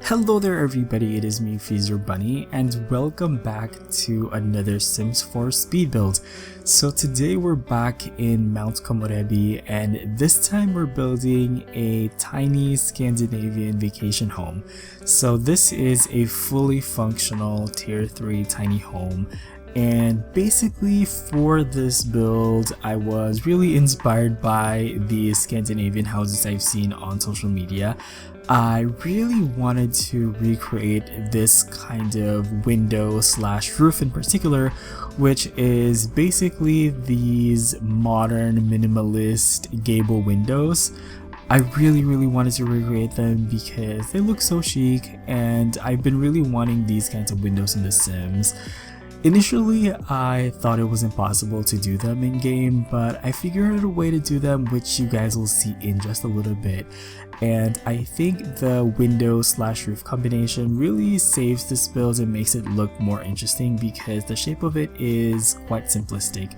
Hello there everybody, it is me XfreezerBunny and welcome back to another Sims 4 speed build. So today we're back in Mount Komorebi and this time we're building a tiny Scandinavian vacation home. So this is a fully functional tier 3 tiny home. And basically for this build, I was really inspired by the Scandinavian houses I've seen on social media. I really wanted to recreate this kind of window slash roof in particular, which is basically these modern minimalist gable windows. I really wanted to recreate them because they look so chic and I've been really wanting these kinds of windows in The Sims. Initially, I thought it was impossible to do them in game, but I figured out a way to do them, which you guys will see in just a little bit. And I think the window slash roof combination really saves this build and makes it look more interesting because the shape of it is quite simplistic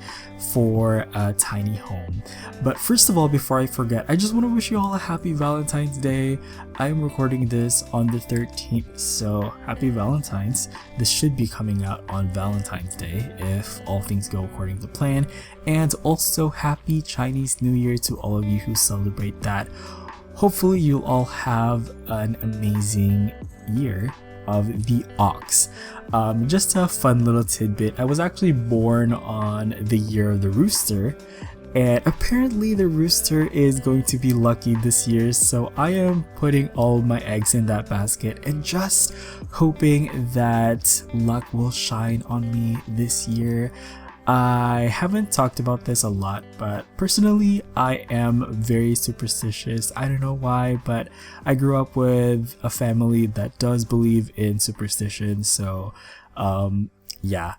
for a tiny home. But first of all, before I forget, I just want to wish you all a happy Valentine's Day. I am recording this on the 13th, so happy Valentine's. This should be coming out on Valentine's Day if all things go according to plan. And also happy Chinese New Year to all of you who celebrate that. Hopefully you'll all have an amazing year of the ox. Just a fun little tidbit, I was actually born on the year of the rooster, and apparently the rooster is going to be lucky this year, so I am putting all my eggs in that basket and just hoping that luck will shine on me this year. I haven't talked about this a lot, but personally I am very superstitious. I don't know why, but I grew up with a family that does believe in superstition, so yeah.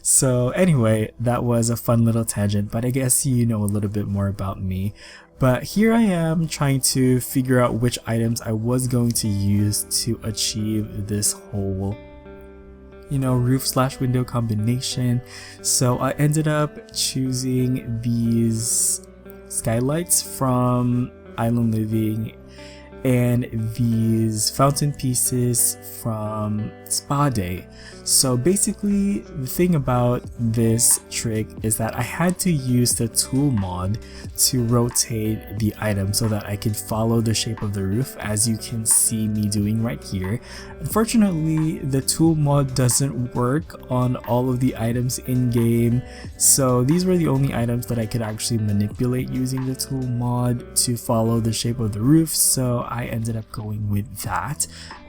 So anyway, that was a fun little tangent, but I guess you know a little bit more about me. But here I am trying to figure out which items I was going to use to achieve this whole roof slash window combination. So I ended up choosing these skylights from Island Living and these fountain pieces from Spa Day. So basically the thing about this trick is that I had to use the tool mod to rotate the item so that I could follow the shape of the roof, as you can see me doing right here. Unfortunately, the tool mod doesn't work on all of the items in game, so these were the only items that I could actually manipulate using the tool mod to follow the shape of the roof, so I ended up going with that.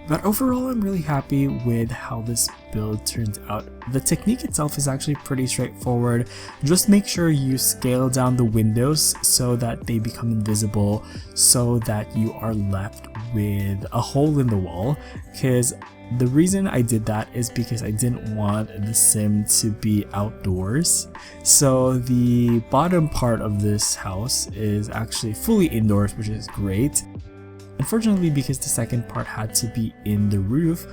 But overall, I'm really happy with how this build turned out. The technique itself is actually pretty straightforward. Just make sure you scale down the windows so that they become invisible, so that you are left with a hole in the wall. Because the reason I did that is because I didn't want the sim to be outdoors. So the bottom part of this house is actually fully indoors, which is great. Unfortunately, because the second part had to be in the roof,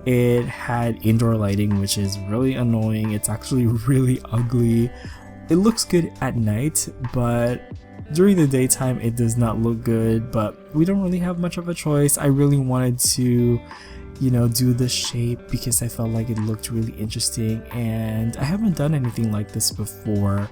it had indoor lighting, which is really annoying. It's actually really ugly. It looks good at night, but during the daytime it does not look good, but we don't really have much of a choice. I really wanted to do the shape because I felt like it looked really interesting, and I haven't done anything like this before.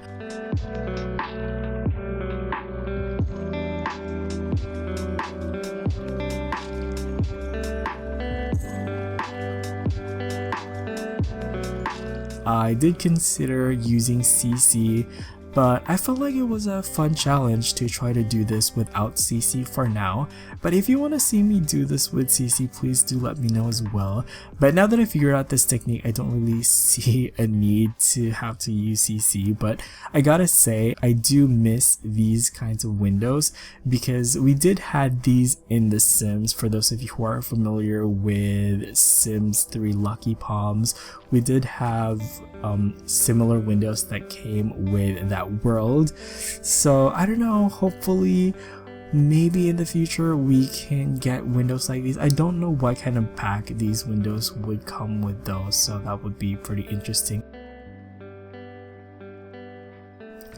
I did consider using CC, but I felt like it was a fun challenge to try to do this without CC for now. But if you want to see me do this with CC, please do let me know as well. But now that I figured out this technique, I don't really see a need to have to use CC. But I gotta say, I do miss these kinds of windows because we did have these in The Sims. For those of you who are familiar with Sims 3 Lucky Palms, we did have similar windows that came with that world. So I don't know, hopefully maybe in the future we can get windows like these. I don't know what kind of pack these windows would come with though, so that would be pretty interesting.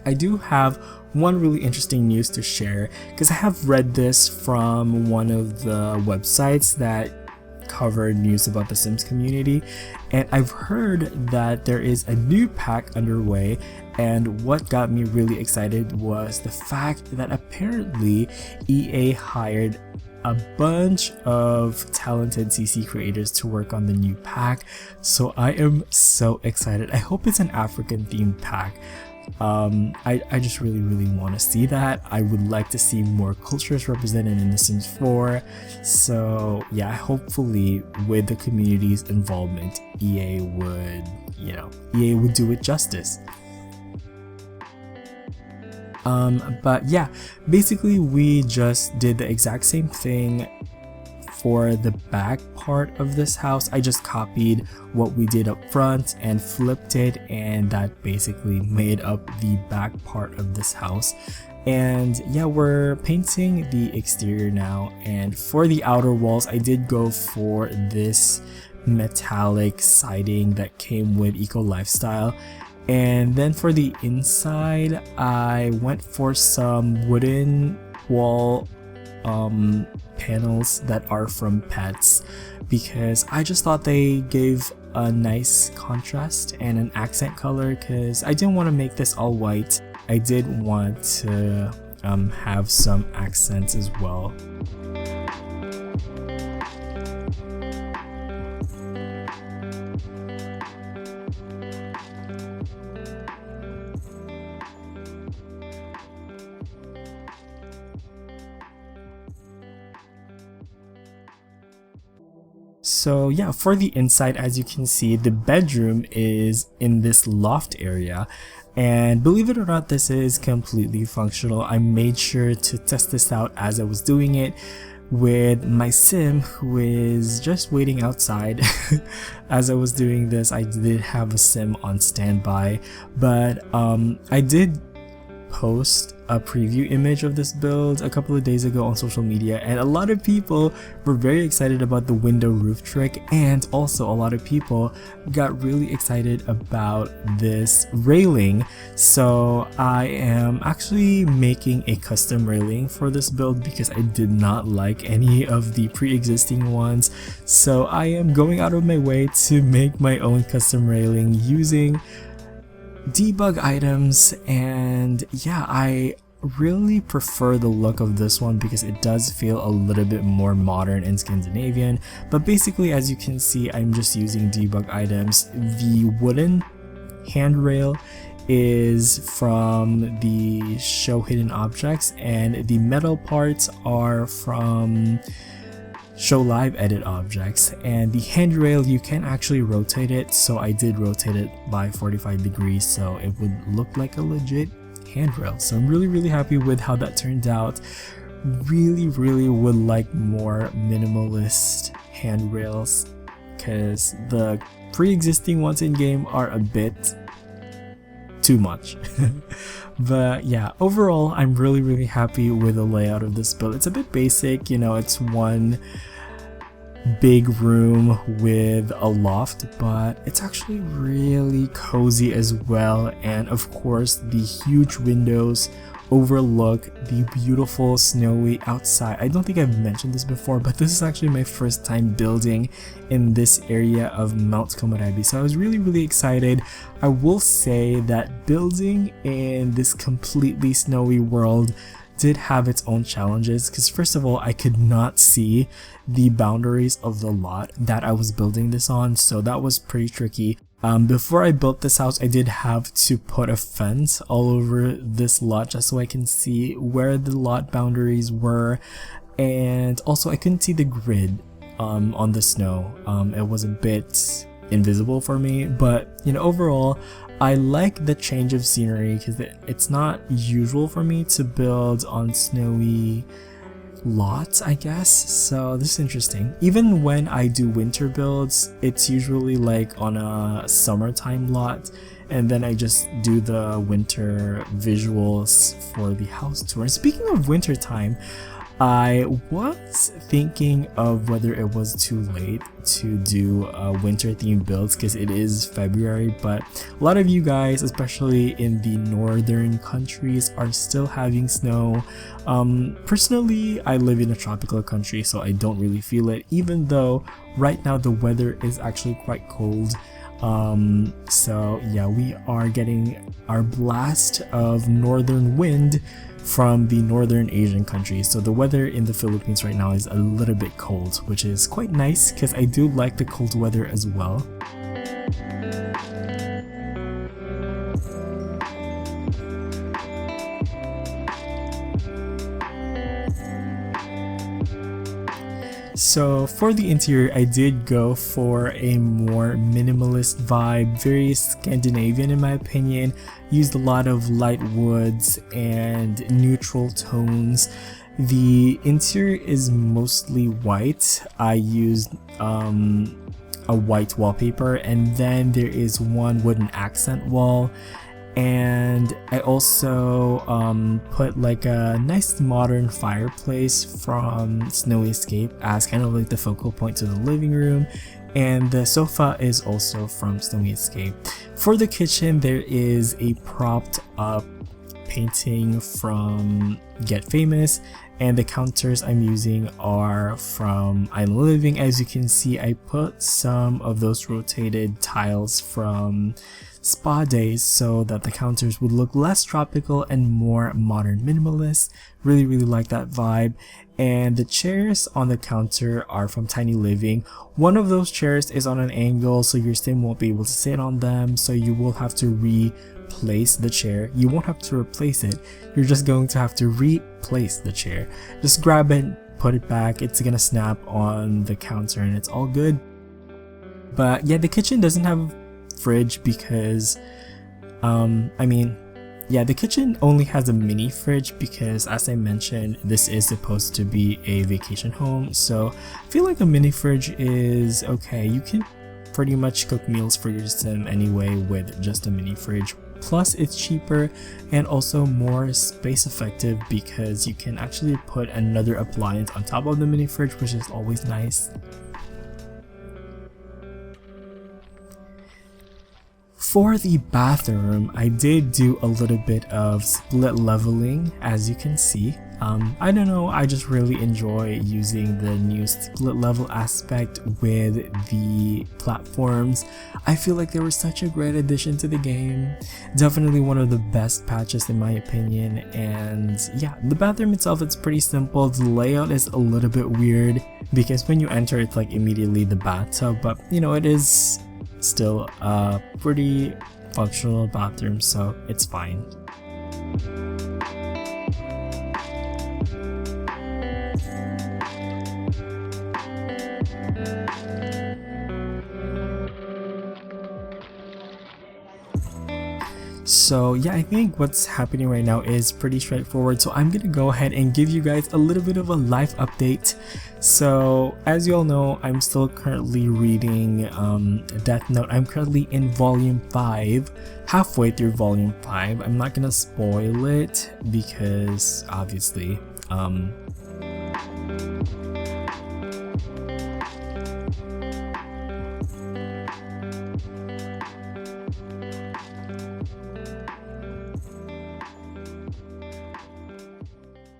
I do have one really interesting news to share because I have read this from one of the websites that cover news about the Sims community, and I've heard that there is a new pack underway. And what got me really excited was the fact that apparently EA hired a bunch of talented CC creators to work on the new pack. So I am so excited. I hope it's an African themed pack. I just really want to see that. I would like to see more cultures represented in The Sims 4. So yeah, hopefully with the community's involvement, EA would do it justice. But yeah, basically we just did the exact same thing for the back part of this house. I just copied what we did up front and flipped it, and that basically made up the back part of this house. And yeah, we're painting the exterior now, and for the outer walls I did go for this metallic siding that came with Eco Lifestyle. And then for the inside, I went for some wooden wall panels that are from pets, because I just thought they gave a nice contrast and an accent color, because I didn't want to make this all white. I did want to have some accents as well. So yeah, for the inside, as you can see, the bedroom is in this loft area, and believe it or not, this is completely functional. I made sure to test this out as I was doing it with my sim, who is just waiting outside. As I was doing this, I did have a sim on standby, but I did post a preview image of this build a couple of days ago on social media, and a lot of people were very excited about the window roof trick, and also a lot of people got really excited about this railing. So I am actually making a custom railing for this build because I did not like any of the pre-existing ones. So I am going out of my way to make my own custom railing using debug items. And yeah, I really prefer the look of this one because it does feel a little bit more modern and Scandinavian. But basically, as you can see, I'm just using debug items. The wooden handrail is from the show hidden objects, and the metal parts are from show live edit objects. And the handrail, you can actually rotate it, so I did rotate it by 45 degrees so it would look like a legit handrail. So I'm really happy with how that turned out. Really would like more minimalist handrails, because the pre-existing ones in game are a bit too much. But yeah, overall I'm really happy with the layout of this build. It's a bit basic, you know, it's one big room with a loft, but it's actually really cozy as well. And of course, the huge windows overlook the beautiful snowy outside. I don't think I've mentioned this before, but this is actually my first time building in this area of Mount Komorebi, so I was really excited. I will say that building in this completely snowy world did have its own challenges, because first of all, I could not see the boundaries of the lot that I was building this on, so that was pretty tricky. Before I built this house, I did have to put a fence all over this lot just so I can see where the lot boundaries were, and also I couldn't see the grid on the snow. It was a bit invisible for me, but you know, overall I like the change of scenery because it's not usual for me to build on snowy lots, I guess, so this is interesting. Even when I do winter builds, it's usually like on a summertime lot, and then I just do the winter visuals for the house tour. And speaking of winter time, I was thinking of whether it was too late to do winter themed builds because it is February, but a lot of you guys, especially in the northern countries, are still having snow. Personally, I live in a tropical country, so I don't really feel it, even though right now the weather is actually quite cold. So yeah, we are getting our blast of northern wind from the northern Asian countries. So the weather in the Philippines right now is a little bit cold, which is quite nice because I do like the cold weather as well. So for the interior, I did go for a more minimalist vibe, very Scandinavian in my opinion. Used a lot of light woods and neutral tones. The interior is mostly white. I used a white wallpaper, and then there is one wooden accent wall. And I also put like a nice modern fireplace from Snowy Escape as kind of like the focal point to the living room, and the sofa is also from Snowy Escape. For the kitchen, there is a propped up painting from Get Famous, and the counters I'm using are from Island Living. As you can see, I put some of those rotated tiles from Spa Days so that the counters would look less tropical and more modern minimalist. Really like that vibe. And the chairs on the counter are from Tiny Living. One of those chairs is on an angle, so your sim won't be able to sit on them, so you will have to replace the chair. You won't have to replace it, you're just going to have to replace the chair. Just grab it, put it back, it's gonna snap on the counter and it's all good. But yeah, the kitchen doesn't have fridge because the kitchen only has a mini fridge because, as I mentioned, this is supposed to be a vacation home, so I feel like a mini fridge is okay. You can pretty much cook meals for your sim anyway with just a mini fridge. Plus it's cheaper and also more space effective because you can actually put another appliance on top of the mini fridge, which is always nice. For the bathroom, I did do a little bit of split leveling, as you can see. I don't know, I just really enjoy using the new split level aspect with the platforms. I feel like they were such a great addition to the game. Definitely one of the best patches in my opinion. And yeah, the bathroom itself, it's pretty simple. The layout is a little bit weird because when you enter, it's like immediately the bathtub, but you know, it is still a pretty functional bathroom, so it's fine. So yeah, I think what's happening right now is pretty straightforward, so I'm gonna go ahead and give you guys a little bit of a life update. So as you all know, I'm still currently reading Death Note. I'm currently in volume 5, halfway through volume 5. I'm not gonna spoil it because obviously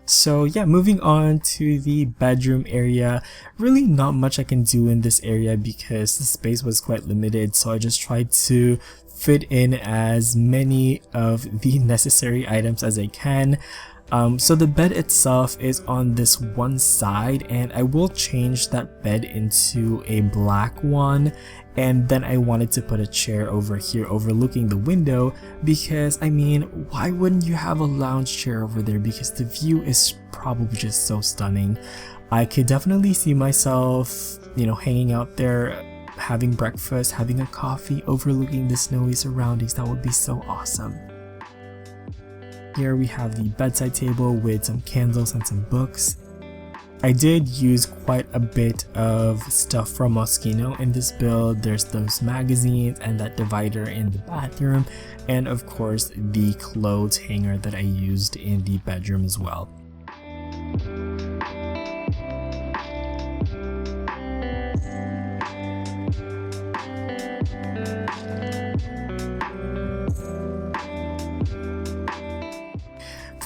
So yeah, moving on to the bedroom area. Really not much I can do in this area because the space was quite limited, so I just tried to fit in as many of the necessary items as I can. So the bed itself is on this one side, and I will change that bed into a black one, and then I wanted to put a chair over here overlooking the window because, I mean, why wouldn't you have a lounge chair over there? Because the view is probably just so stunning. I could definitely see myself, you know, hanging out there, having breakfast, having a coffee, overlooking the snowy surroundings. That would be so awesome. Here we have the bedside table with some candles and some books. I did use quite a bit of stuff from Moschino in this build. There's those magazines and that divider in the bathroom, and of course the clothes hanger that I used in the bedroom as well.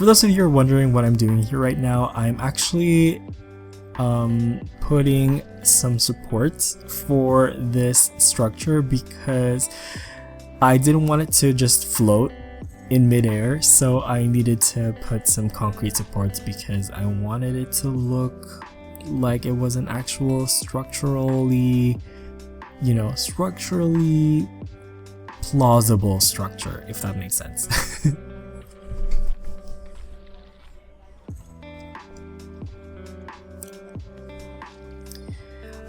For those of you who are wondering what I'm doing here right now, I'm actually putting some supports for this structure because I didn't want it to just float in midair, so I needed to put some concrete supports because I wanted it to look like it was an actual structurally plausible structure, if that makes sense.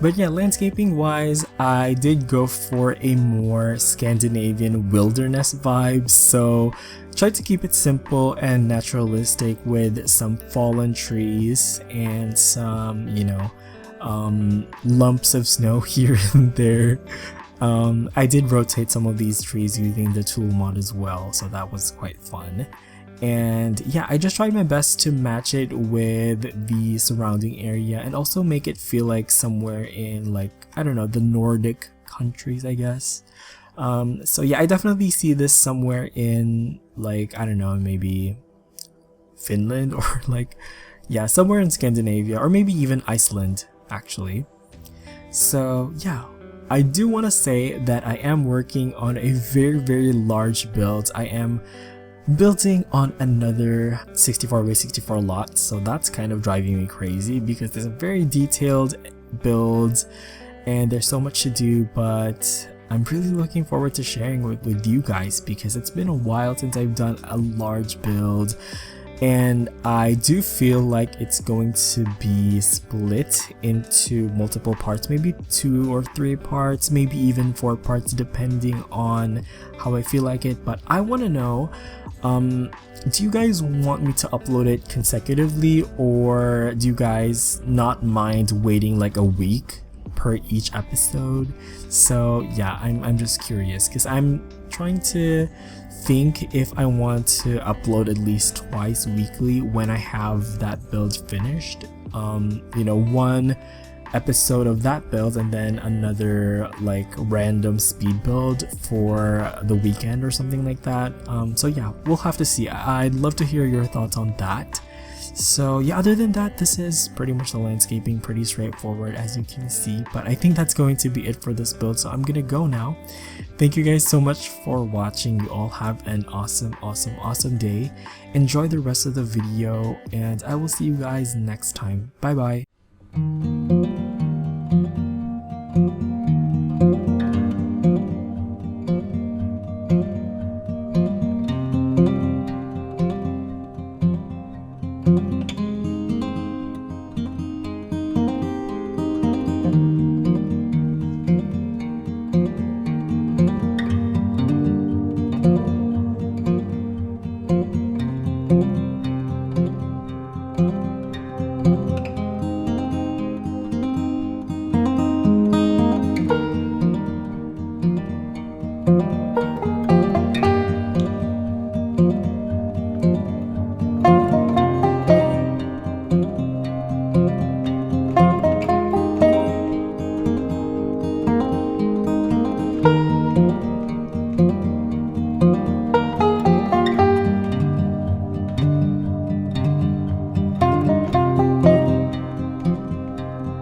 But yeah, landscaping wise, I did go for a more Scandinavian wilderness vibe, so tried to keep it simple and naturalistic with some fallen trees and some, lumps of snow here and there. I did rotate some of these trees using the tool mod as well, so that was quite fun. And yeah, I just tried my best to match it with the surrounding area and also make it feel like somewhere in, like, I don't know, the Nordic countries, I guess. So yeah, I definitely see this somewhere in, like, I don't know, maybe Finland or like, yeah, somewhere in Scandinavia, or maybe even Iceland actually. So yeah, I do want to say that I am working on a very large build. I am building on another 64x64 lot, so that's kind of driving me crazy because there's a very detailed build and there's so much to do, but I'm really looking forward to sharing with you guys because it's been a while since I've done a large build, and I do feel like it's going to be split into multiple parts, maybe 2 or 3 parts, maybe even 4 parts depending on how I feel like it. But I want to know, do you guys want me to upload it consecutively, or do you guys not mind waiting like a week per each episode? So yeah, I'm just curious because I'm trying to think if I want to upload at least twice weekly when I have that build finished. One episode of that build and then another like random speed build for the weekend or something like that. So yeah, we'll have to see. I'd love to hear your thoughts on that. So yeah, other than that, this is pretty much the landscaping, pretty straightforward as you can see, but I think that's going to be it for this build, so I'm gonna go now. Thank you guys so much for watching. You all have an awesome day. Enjoy the rest of the video, and I will see you guys next time. Bye bye.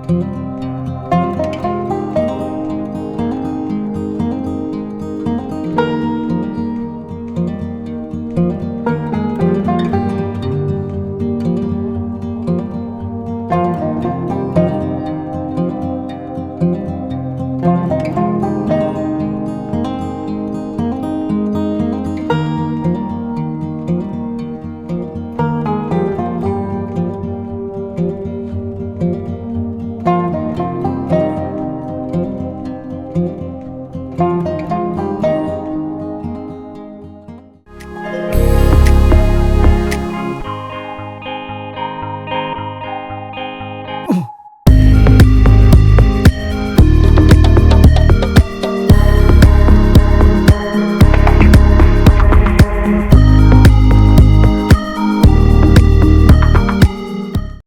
you.